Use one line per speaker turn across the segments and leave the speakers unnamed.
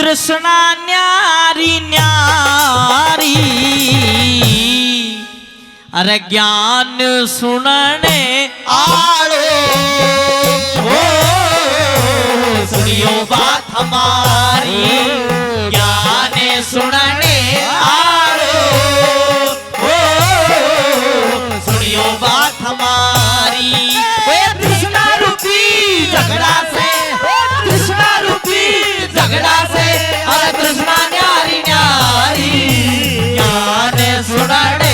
तृष्णा न्यारी न्यारी अरे ज्ञान सुनने आलो हो सुनियो बात हमारी ज्ञान सुनने आलो हो सुनियो बात हमारी तृष्णा रूपी झगड़ा से तृष्णा रूपी झगड़ा से अरे तृष्णा न्यारी न्यारी ज्ञान सुनने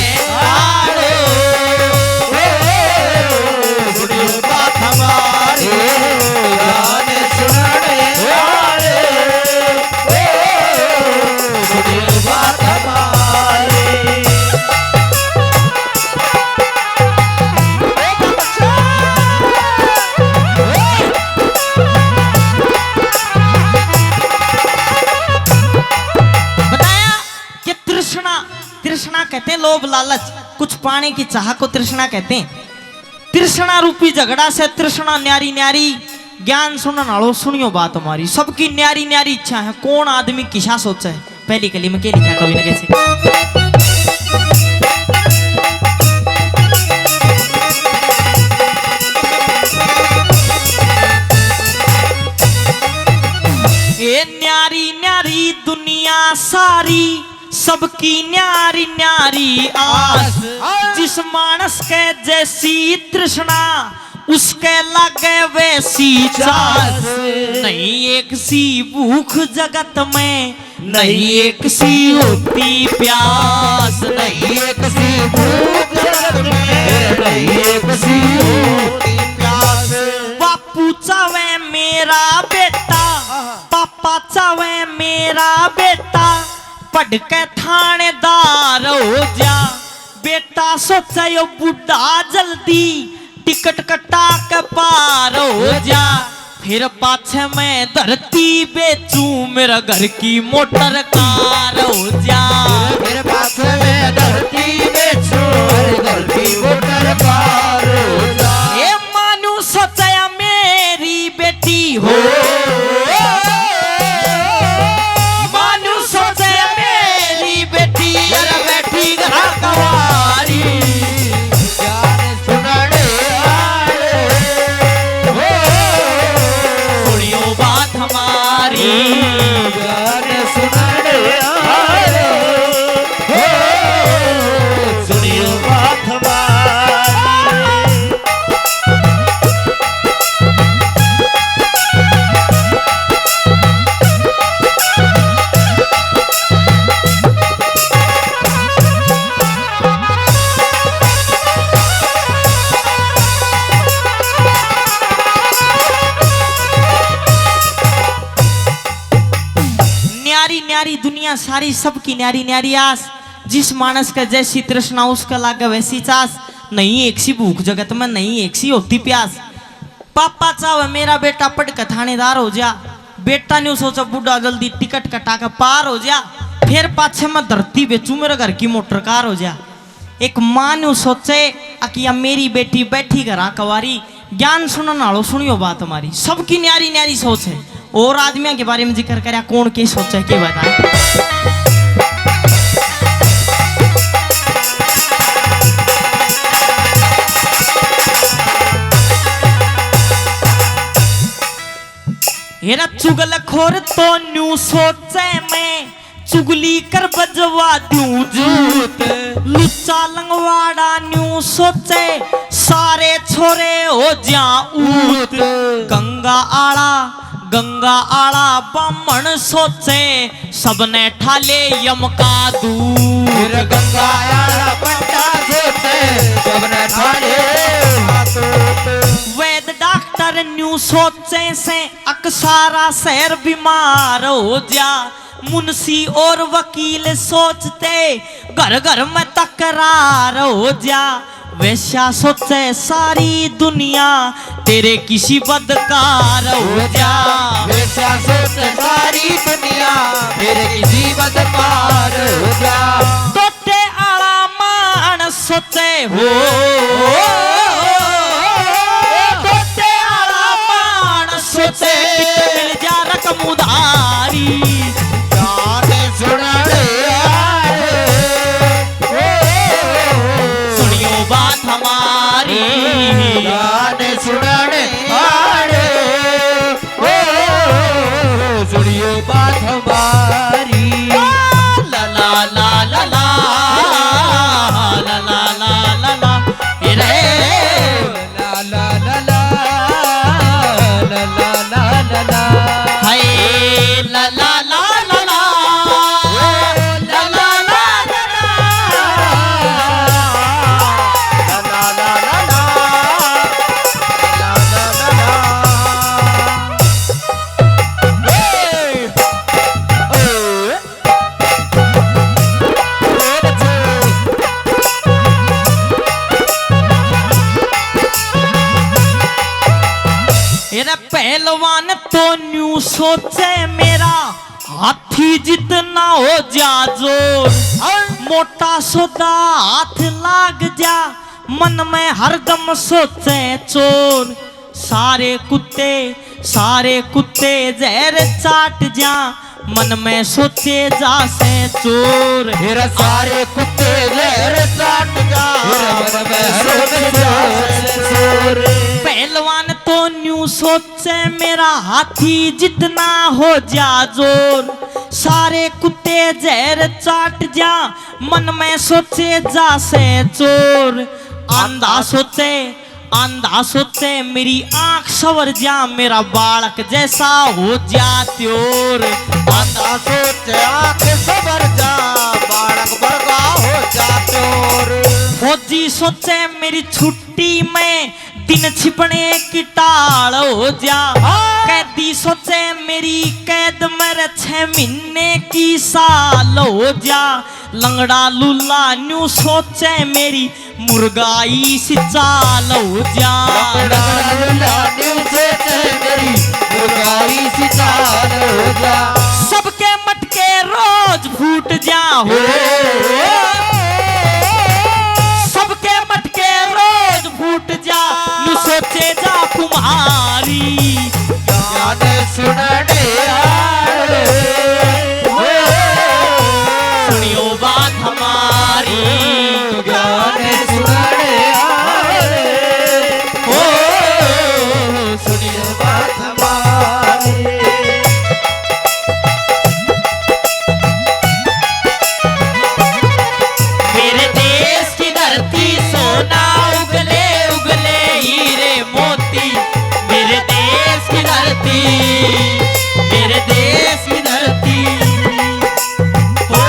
तृष्णा कहते हैं लोभ लालच, कुछ पाने की चाह को तृष्णा कहते हैं। तृष्णा रूपी झगड़ा से तृष्णा न्यारी न्यारी ज्ञान सुनने वालों सुनियो बात हमारी। सबकी न्यारी न्यारी इच्छा है, कौन आदमी किसा सोचा है। पहली कली में क्या लिखा कवि ने कैसे ये न्यारी न्यारी दुनिया सारी सबकी न्यारी न्यारी आस जिस मानस के जैसी तृष्णा उसके लगे वैसी चास नहीं एक सी भूख जगत में नहीं एक सी होती प्यास नहीं एक सी भूख जगत में नहीं एक सी होती प्यास बापू चावे मेरा बेटा पापा चावे मेरा बेटा पढ़ के थानेदार हो जा बेटा सोचा यो बुढ़ा जल्दी टिकट कटा के पार हो जा फिर पाछे मैं धरती बेचू मेरा घर की मोटर कार हो जा फिर पाछे मैं धरती बेचू घर की मोटर कार हो जा ये मानू सोचा मेरी बेटी हो न्यारी दुनिया सारी सबकी न्यारी न्यारी आस जिस मानस का जैसी तृष्णा उसका लागे वैसी चास नहीं एक सी भूख जगत में नहीं एक सी होती प्यास पापा चाहे मेरा बेटा पढ़ के थानेदार हो जा बेटा ने सोचा बुढ़ा जल्दी टिकट कटा के पार हो जा फिर पाछे में धरती बेचू मेरे घर की मोटर कार हो जा एक मां ने सोचे कि मेरी बेटी बैठी घर कवारी ज्ञान सुनने वालों सुनियो बात हमारी सबकी न्यारी न्यारी सोच है और आदमियों के बारे में जिक्र करा कौन के सोचा के बता हेरा चुगल खोर तो न्यू सोचे मैं चुगली कर बजवा दूं जूत लुच्चा लंगवाड़ा न्यू सोचे सारे छोरे हो जा ऊत गंगा आड़ा बामण सोचे सबने ठाले यम का दूर गंगा आड़ा पंडा सोचे सबने ठाले वैद डॉक्टर न्यू सोचे से अक्सारा शहर बीमार हो जा मुंशी और वकील सोचते घर घर में तकरार हो जा वैसा सोचे सारी दुनिया तेरे किसी बदकार हो जा वैसा सोचे सारी दुनिया तेरे किसी बदकार हो जा तोते आला मान सोचे हो तोते आला मान सोचे मिल जा रख कर्म उधारी।
गाने सुनने
सुनियो बात हमारी,
गाने सुनने सुनियो बात हमारी।
ला ला ला ला ला ला ला ला ला ला हे रे
ला ला ला ला ला ला ला ला ला
हाय ला ला ला ला ला ला ला ला मेरा पहलवान तो न्यू सोचे मेरा हाथी जितना हो जा जोर, मोटा सोदा हाथ लाग जा मन में हरदम सोचे चोर। सारे कुत्ते जहर चाट जा मन में सोचे जा से चोर।
मेरा सारे कुत्ते जहर चाट जा मन में सोचे जा से चोर।
पहलवान तो न्यू सोचे मेरा हाथी जितना हो जा जोर, सारे कुत्ते जहर चाट जा मन में सोचे जा से चोर। आंधा सोचे मेरी आंख सवर जा मेरा बालक जैसा हो जा त्योर।
आंधा सोचे आंख सवर जा बालक बरगा हो जा त्योर।
फौजी सोचे मेरी छुट्टी में दिन छिपने की टाल हो जा, कैदी सोचे मेरी कैद मेरे 6 महीने की साल हो जा। लंगड़ा लूला न्यू सोचे मेरी मुर्गाई सी चाल हो जा।
लंगड़ा लूला न्यू सोचे मेरी मुर्गाई सी चाल हो जा।
सबके मटके रोज फूट जा हो, सबके मटके रोज फूट जा नु सोचे जा कुमारी।
गाने सुनने
सुनियो बात हमारी,
गाने सुनने सुनियो बात हमारी।
मेरे देश की धरती सोना उगले उगले हीरे मोती। मेरे देश की धरती, मेरे देश की धरती हो।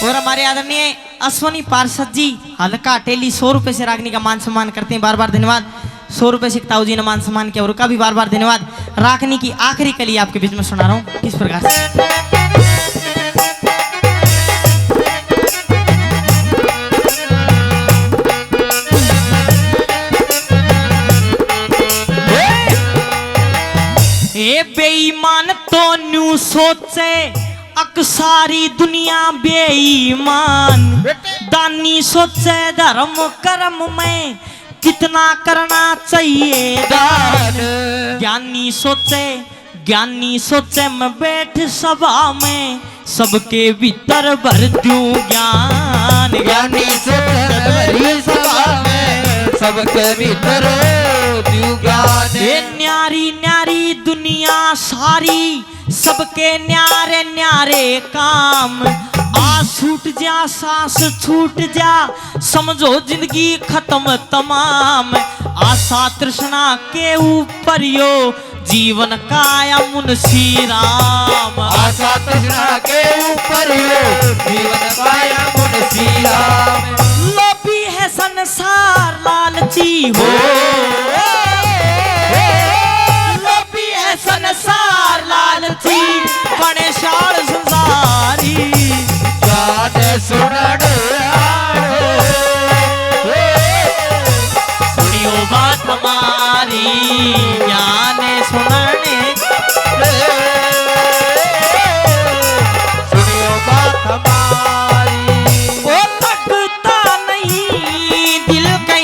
और हमारे आदरणीय अश्वनी पार्षद जी हल्का टेली 100 रुपए से रागनी का मान सम्मान करते हैं, बार बार धन्यवाद। 100 रुपए से ताऊ जी ने मान सम्मान किया और का भी बार बार धन्यवाद। रागनी की आखिरी कली आपके बीच में सुना रहा हूँ किस प्रकार से। ए बेईमान तो न्यू सोचे अक्सारी दुनिया बेईमान। दानी सोचे धर्म कर्म में कितना करना चाहिए दान। ज्ञानी सोचे मैं बैठ सभा में सबके भीतर भर दूं ज्ञान।
ज्ञानी सोचे सभा में सबके भीतर दूं ज्ञान।
ये न्यारी न्यारी दुनिया सारी सबके न्यारे न्यारे काम। छूट जा सांस छूट जा समझो जिंदगी खत्म तमाम। आशा तृष्णा के ऊपर यो जीवन काया मुंशी राम।
आशा तृष्णा के ऊपर यो जीवन काया मुंशी राम।
लोभी है संसार लालची हो, लोभी है संसार लालची बड़े शाल संसारी।
गाने सुनने
दिल के